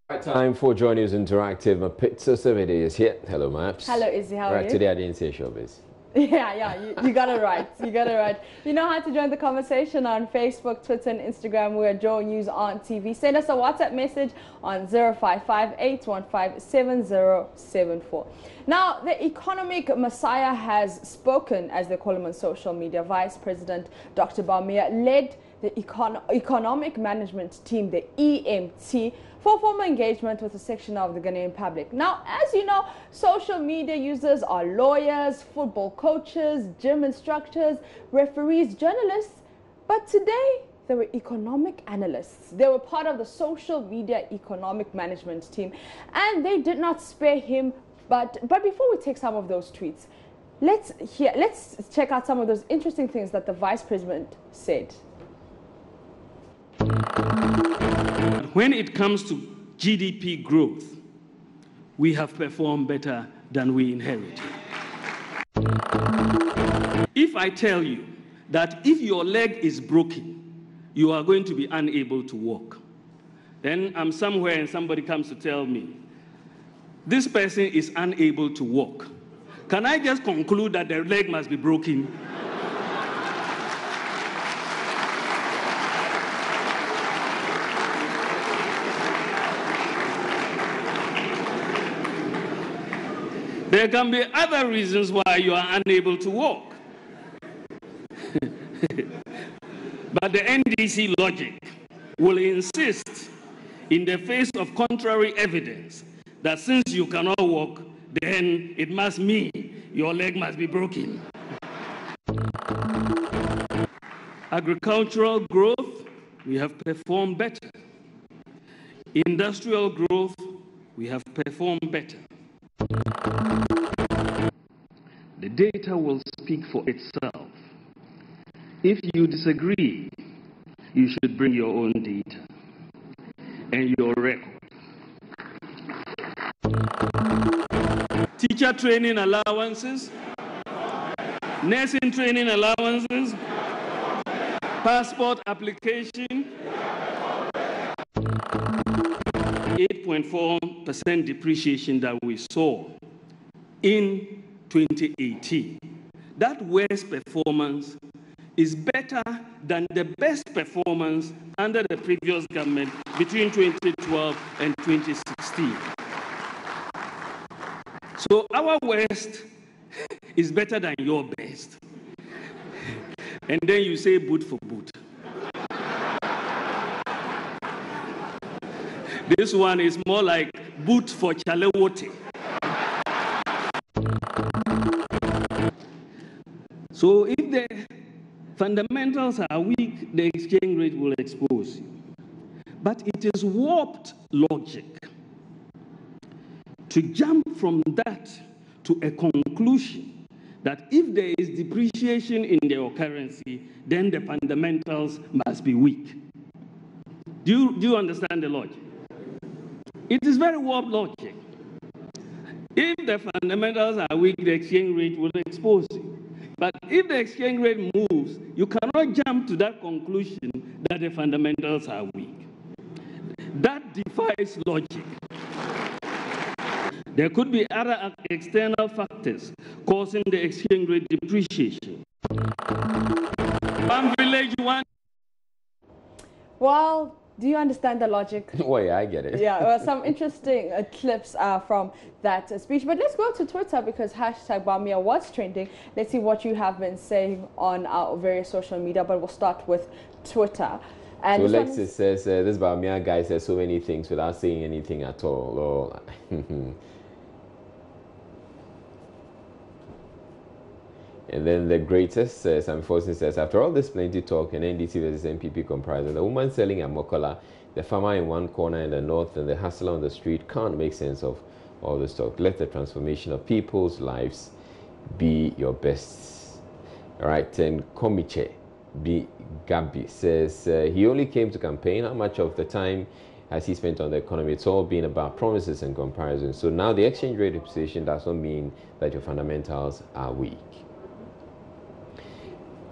Time for Joy News Interactive. My pizza survey is here. Hello, Maps. Hello, Izzy. How are you? Today I didn't say showbiz. You got it right. You got it right. You know how to join the conversation on Facebook, Twitter, and Instagram. We're Joy News on TV. Send us a WhatsApp message on 0558157074. Now, the economic messiah has spoken, as they call him on social media. Vice President Dr. Bawumia led the economic management team, the EMT, for formal engagement with a section of the Ghanaian public. Now, as you know, social media users are lawyers, football coaches, gym instructors, referees, journalists, but today they were economic analysts. They were part of the social media economic management team, and they did not spare him. But before we take some of those tweets, let's check out some of those interesting things that the Vice President said. When it comes to GDP growth, we have performed better than we inherited. If I tell you that if your leg is broken, you are going to be unable to walk, then I'm somewhere and somebody comes to tell me, this person is unable to walk. Can I just conclude that their leg must be broken? There can be other reasons why you are unable to walk. But the NDC logic will insist, in the face of contrary evidence, that since you cannot walk, then it must mean your leg must be broken. Agricultural growth, we have performed better. Industrial growth, we have performed better. The data will speak for itself. If you disagree, you should bring your own data and your record. Teacher training allowances, nursing training allowances, passport application, 8.4% depreciation that we saw in 2018. That worst performance is better than the best performance under the previous government between 2012 and 2016. So our worst is better than your best. And then you say boot for boot. This one is more like boot for Chalewote. So if the fundamentals are weak, the exchange rate will expose you. But it is warped logic to jump from that to a conclusion that if there is depreciation in your currency, then the fundamentals must be weak. Do you understand the logic? It is very warped logic. If the fundamentals are weak, the exchange rate will expose you. But if the exchange rate moves, you cannot jump to that conclusion that the fundamentals are weak. That defies logic. There could be other external factors causing the exchange rate depreciation. One village, one. Well, do you understand the logic? Well, yeah, I get it. Yeah, well, some interesting clips from that speech. But let's go to Twitter because hashtag Bawumia was trending. Let's see what you have been saying on our various social media, but we'll start with Twitter. And so Lexus says, this Bawumia guy says so many things without saying anything at all. And then the greatest says, Sam Forson says, after all this plenty talk and NDC versus MPP comparison, the woman selling a mokola, the farmer in one corner in the north, and the hustler on the street can't make sense of all this talk. Let the transformation of people's lives be your best. All right, and Komiche B. Gabi says, he only came to campaign. How much of the time has he spent on the economy? It's all been about promises and comparisons. So now the exchange rate depreciation does not mean that your fundamentals are weak.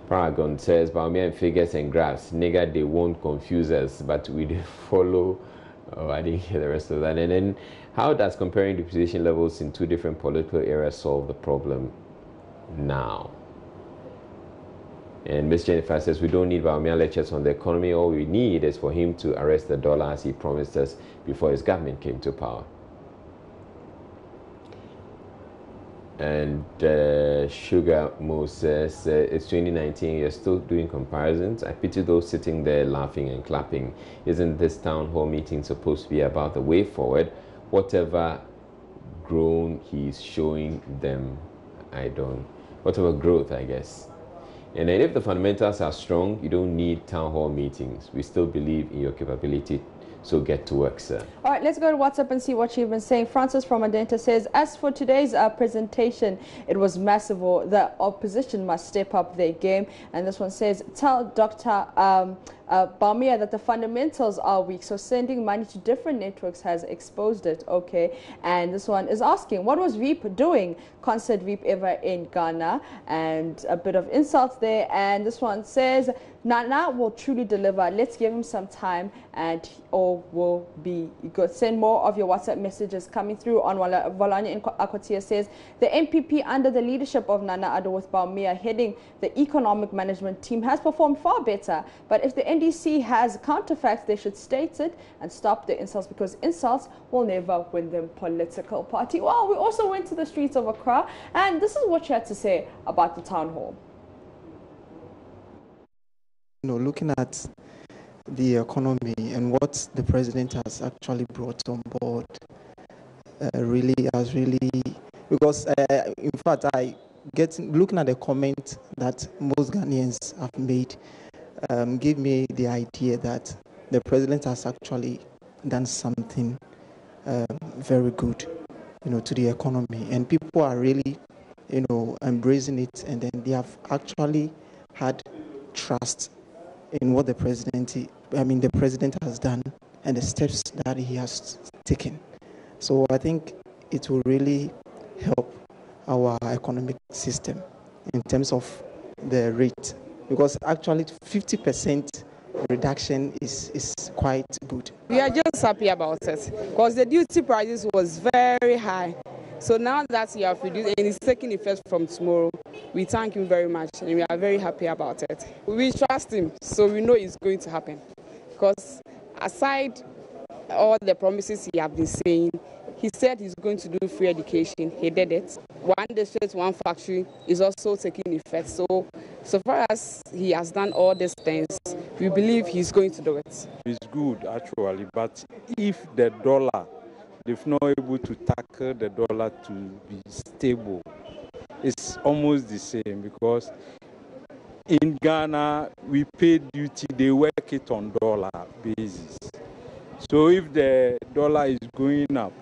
Paragon says, Bawumia figures and graphs, nigga, they won't confuse us, but we follow Oh, I didn't hear the rest of that. And then, how does comparing depreciation levels in two different political eras solve the problem now? And Ms. Jennifer says, we don't need Bawumia lectures on the economy. All we need is for him to arrest the dollar as he promised us before his government came to power. And Sugar Mo says, it's 2019, you're still doing comparisons. I pity those sitting there laughing and clapping. Isn't this town hall meeting supposed to be about the way forward? Whatever grown he's showing them, whatever growth, I guess. And then if the fundamentals are strong, you don't need town hall meetings. We still believe in your capability. So get to work, sir. All right, let's go to WhatsApp and see what you've been saying. Francis from Adenta says, as for today's presentation, it was massive. The opposition must step up their game. And this one says, tell Dr. Bawumia that the fundamentals are weak, so sending money to different networks has exposed it. Okay, and this one is asking, what was Veep doing? Concert Veep ever in Ghana? And a bit of insults there. And this one says, Nana will truly deliver. Let's give him some time and all will be good. Send more of your WhatsApp messages coming through on Volanya in Akotia says, the NPP under the leadership of Nana Addo with Bawumia heading the economic management team has performed far better. But if the NDC has counterfacts, they should state it and stop the insults, because insults will never win them political party. Well, we also went to the streets of Accra, and this is what she had to say about the town hall. Looking at the economy and what the president has actually brought on board, because in fact, looking at the comment that most Ghanaians have made, give me the idea that the president has actually done something very good, to the economy, and people are really, embracing it, and then they have actually had trust in what the president has done and the steps that he has taken. So I think it will really help our economic system in terms of the rate, because actually 50% reduction is quite good. We are just happy about it because the duty prices was very high. So now that he has reduced and it's taking effect from tomorrow, we thank him very much and we are very happy about it. We trust him, so we know it's going to happen. Because aside all the promises he has been saying, he said he's going to do free education. He did it. One district, one factory is also taking effect. So far as he has done all these things, we believe he's going to do it. It's good actually, but if the dollar, they've not able to tackle the dollar to be stable, it's almost the same, because in Ghana we pay duty, they work it on dollar basis. So if the dollar is going up,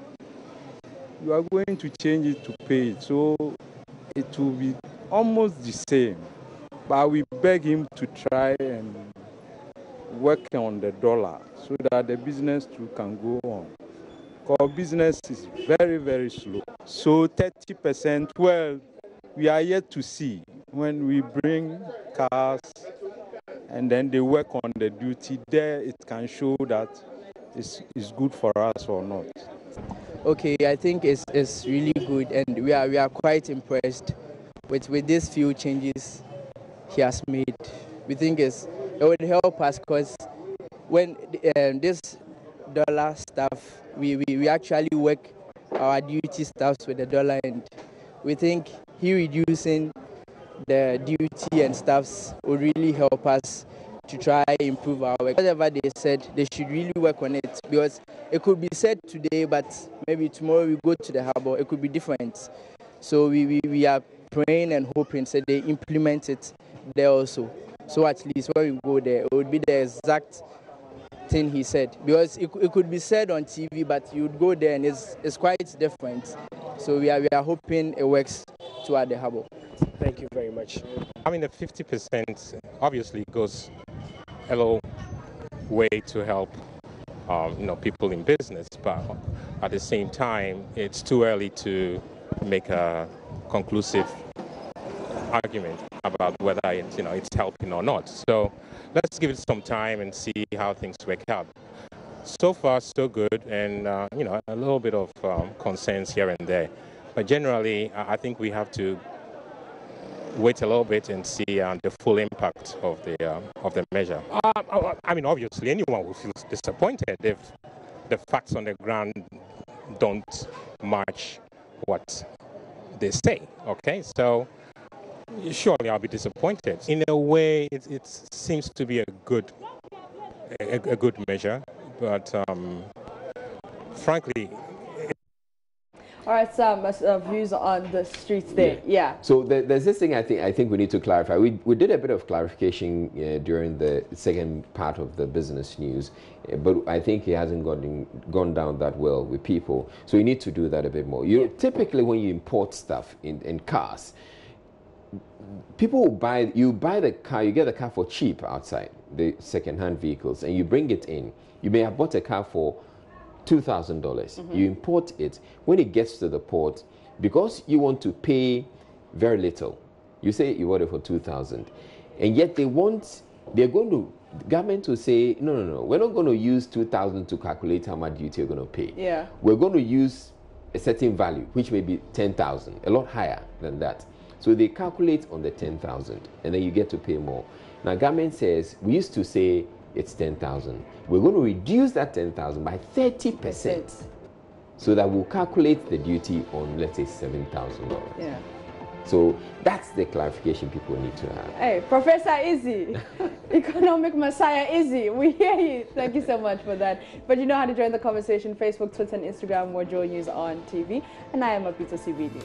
you are going to change it to pay it. So it will be almost the same. But we beg him to try and work on the dollar so that the business too can go on. Because business is very, very slow. So 30%, well, we are yet to see when we bring cars and then they work on the duty there, it can show that it's good for us or not. Okay, I think it's really good, and we are quite impressed with these few changes he has made. We think it would help us, because when this dollar stuff, we actually work our duty stuffs with the dollar, and we think he reducing the duty and stuffs will really help us to try improve our work. Whatever they said, they should really work on it, because it could be said today, but maybe tomorrow we go to the harbor, it could be different. So we are praying and hoping that they implement it there also. So at least when we go there, it would be the exact thing he said, because it could be said on TV, but you would go there and it's quite different. So we are hoping it works toward the harbor. Thank you very much. I mean, the 50% obviously goes a little way to help people in business, but at the same time, it's too early to make a conclusive argument about whether it's helping or not. So let's give it some time and see how things work out. so far so good, and you know, a little bit of concerns here and there. But generally, I think we have to wait a little bit and see the full impact of the measure. I mean, obviously, anyone will feel disappointed if the facts on the ground don't match what they say. Okay, so surely I'll be disappointed. In a way, it seems to be a good measure, but frankly. All right, Sam, views on the streets there. Yeah. So there's this thing I think we need to clarify. We did a bit of clarification during the second part of the business news, but I think it hasn't gone down that well with people. So you need to do that a bit more. Typically when you import stuff in cars, people will you buy the car, you get the car for cheap outside, the second-hand vehicles, and you bring it in. You may have bought a car for $2,000. You import it. When it gets to the port, because you want to pay very little, you say you bought it for $2,000, and yet the government will say, no, we're not going to use $2,000 to calculate how much duty you're going to pay. Yeah. We're going to use a certain value, which may be $10,000, a lot higher than that. So they calculate on the $10,000, and then you get to pay more. Now, government says, we used to say it's $10,000. We're going to reduce that $10,000 by 30%, so that we'll calculate the duty on, let's say, $7,000. Yeah. So that's the clarification people need to have. Hey, Professor Izzy, Economic Messiah Izzy, we hear you. Thank you so much for that. But you know how to join the conversation: Facebook, Twitter, and Instagram. More Joy News on TV. And I am Apito CBD.